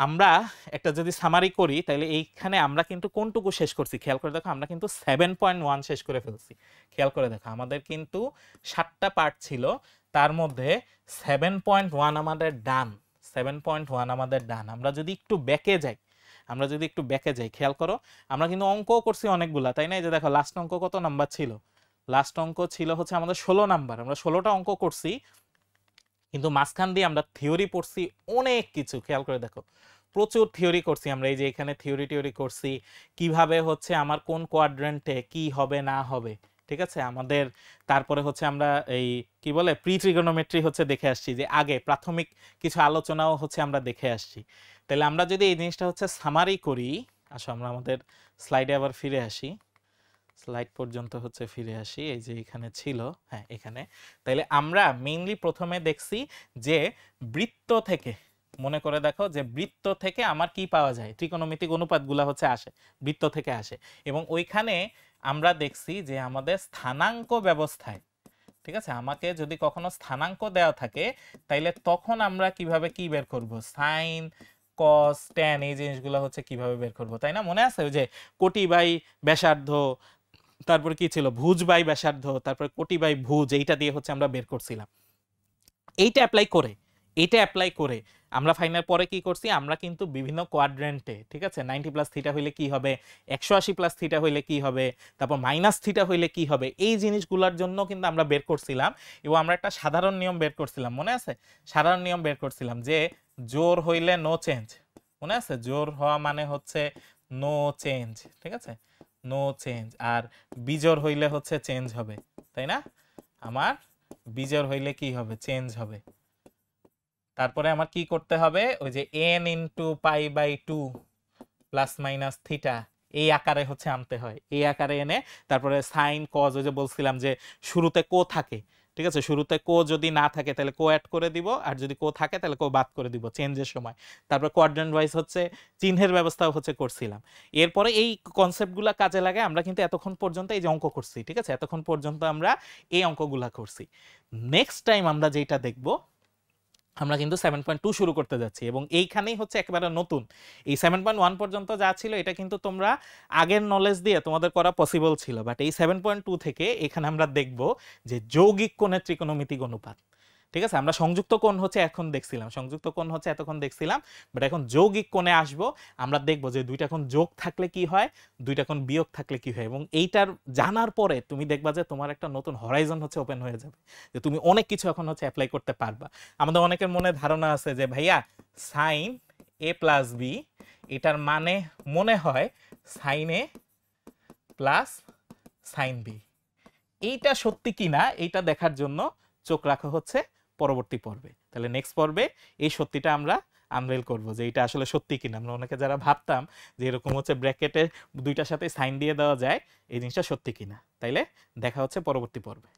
আমরা একটা যদি সামারি করি তাহলে এইখানে আমরা কিন্তু কোনটুকু শেষ করছি খেয়াল করে দেখো, আমরা কিন্তু 7.1 শেষ করে ফেলছি। খেয়াল করে দেখো আমাদের কিন্তু 7টা পার্ট ছিল, তার মধ্যে 7.1 আমাদের ডান। 7.1 আমাদের ডান। আমরা যদি একটু ব্যাকে যাই, খেয়াল করো আমরা কিন্তু অঙ্কও করছি অনেকগুলা, তাই না? এই যে দেখো লাস্ট অঙ্ক কত নাম্বার ছিল? লাস্ট অঙ্ক ছিল হচ্ছে আমাদের 16 নাম্বার। আমরা 16টা অঙ্ক করছি, কিন্তু মাঝখান দিয়ে আমরা থিওরি পড়ছি অনেক কিছু। খেয়াল করে দেখো প্রচুর থিওরি করছি আমরা। এই যে এখানে থিওরি করছি কিভাবে হচ্ছে আমার কোন কোয়াড্রেন্টে কি হবে না হবে, ঠিক আছে আমাদের। তারপরে হচ্ছে আমরা এই কি বলে প্রি ট্রিগোনোমেট্রি হচ্ছে দেখে আসছি, যে আগে প্রাথমিক কিছু আলোচনাও হচ্ছে আমরা দেখে আসছি। তাহলে আমরা যদি এই জিনিসটা হচ্ছে সামারি করি, আসো আমরা আমাদের স্লাইডে আবার ফিরে আসি, স্লাইড পর্যন্ত হচ্ছে ফিরে আসি। এই যে এখানে ছিল, হ্যাঁ এখানে। তাইলে আমরা মেইনলি প্রথমে দেখছি যে বৃত্ত থেকে, মনে করে দেখো যে বৃত্ত থেকে আমার কি পাওয়া যায়, ত্রিকোণমিতিক অনুপাতগুলো হচ্ছে আসে বৃত্ত থেকে আসে। এবং ওইখানে আমরা দেখছি যে আমাদের স্থানাঙ্ক ব্যবস্থায়, ঠিক আছে, আমাকে যদি কখনো স্থানাঙ্ক দেওয়া থাকে তাইলে তখন আমরা কিভাবে কি বের করব, সাইন কস ট্যান এই জিনিসগুলো হচ্ছে কিভাবে বের করব, তাই না? মনে আছে ওই যে কোটি বাই ব্যাসার্ধ, তারপরে কি ছিল ভুজ বাই ব্যাসার্ধ, তারপরে কোটি বাই ভুজ, এইটা দিয়ে হচ্ছে আমরা বের করছিলাম। এইটা অ্যাপ্লাই করে আমরা ফাইনাল পরে কি করছি, আমরা কিন্তু বিভিন্ন কোয়াড্রেন্টে, ঠিক আছে, 90 প্লাস থিটা হইলে কি হবে, 180 প্লাস থিটা হইলে কি হবে, তারপর মাইনাস থিটা হইলে কি হবে, এই জিনিসগুলোর জন্য কিন্তু আমরা বের করছিলাম। এবং আমরা একটা সাধারণ নিয়ম বের করছিলাম, মনে আছে? সাধারণ নিয়ম বের করছিলাম যে জোর হইলে নো চেঞ্জ, মনে আছে? জোর হওয়া মানে হচ্ছে নো চেঞ্জ, ঠিক আছে, নো চেঞ্জ। আর বিজোড় হইলে হচ্ছে চেঞ্জ হবে, তাই না? আমার বিজোড় হইলে কি হবে, চেঞ্জ হবে। তারপরে আমার কি করতে হবে, ওই যে n into pi by 2 plus minus theta এই আকারে হচ্ছে আনতে হয়, এই আকারে এনে তারপরে সাইন কজ, ওই যে বলছিলাম যে শুরুতে কো থাকে, ঠিক আছে, শুরুতে কো যদি না থাকে তাহলে কো অ্যাড করে দিব, আর যদি কো থাকে তাহলে কো বাদ করে দিব চেঞ্জের সময়। তারপর কোয়াড্রেন্ট ওয়াইজ হচ্ছে চিহ্নের ব্যবস্থাও হচ্ছে করছিলাম। এরপরে এই কনসেপ্টগুলো কাজে লাগে আমরা কিন্তু এতক্ষণ পর্যন্ত এই যে অঙ্ক করছি, ঠিক আছে, এতক্ষণ পর্যন্ত আমরা এই অঙ্কগুলা করছি। নেক্সট টাইম আমরা যেটা দেখব, আমরা কিন্তু 7.2 শুরু করতে যাচ্ছি, এবং এইখানেই হচ্ছে একেবারে নতুন। এই 7.1 পর্যন্ত যা ছিল এটা কিন্তু তোমরা আগের নলেজ দিয়ে তোমাদের করা পসিবল ছিল, বাট এই 7.2 থেকে এখানে আমরা দেখব যে যৌগিক কোণের ত্রিকোণমিতিক অনুপাত, ঠিক আছে। আমরা সংযুক্ত কোণ হচ্ছে এতক্ষণ দেখছিলাম, বাট এখন যৌগিক কোণে আসবো। আমরা দেখব যে দুইটা কোণ যোগ থাকলে কি হয়, দুইটা কোণ বিয়োগ থাকলে কি হয়, এবং এইটার জানার পরে তুমি দেখবা যে তোমার একটা নতুন হরাইজন হচ্ছে ওপেন হয়ে যাবে, যে তুমি অনেক কিছু এখন হচ্ছে অ্যাপ্লাই করতে পারবা। আমাদের অনেকের মনে ধারণা আছে যে ভাইয়া সাইন a প্লাস বি, এটার মানে মনে হয় সাইন এ প্লাস সাইন বি। এইটা সত্যি কিনা এইটা দেখার জন্য চোখ রাখা হচ্ছে পরবর্তী পর্বে। তাহলে নেক্সট পর্বে এই সত্যিটা আমরা আনভেল করব যে এটা আসলে সত্যি কিনা। আমরা অনেকে যারা ভাবতাম যে এরকম হচ্ছে ব্র্যাকেটে দুইটার সাথে সাইন দিয়ে দেওয়া যায়, এই জিনিসটা সত্যি কিনা। তাইলে দেখা হচ্ছে পরবর্তী পর্বে।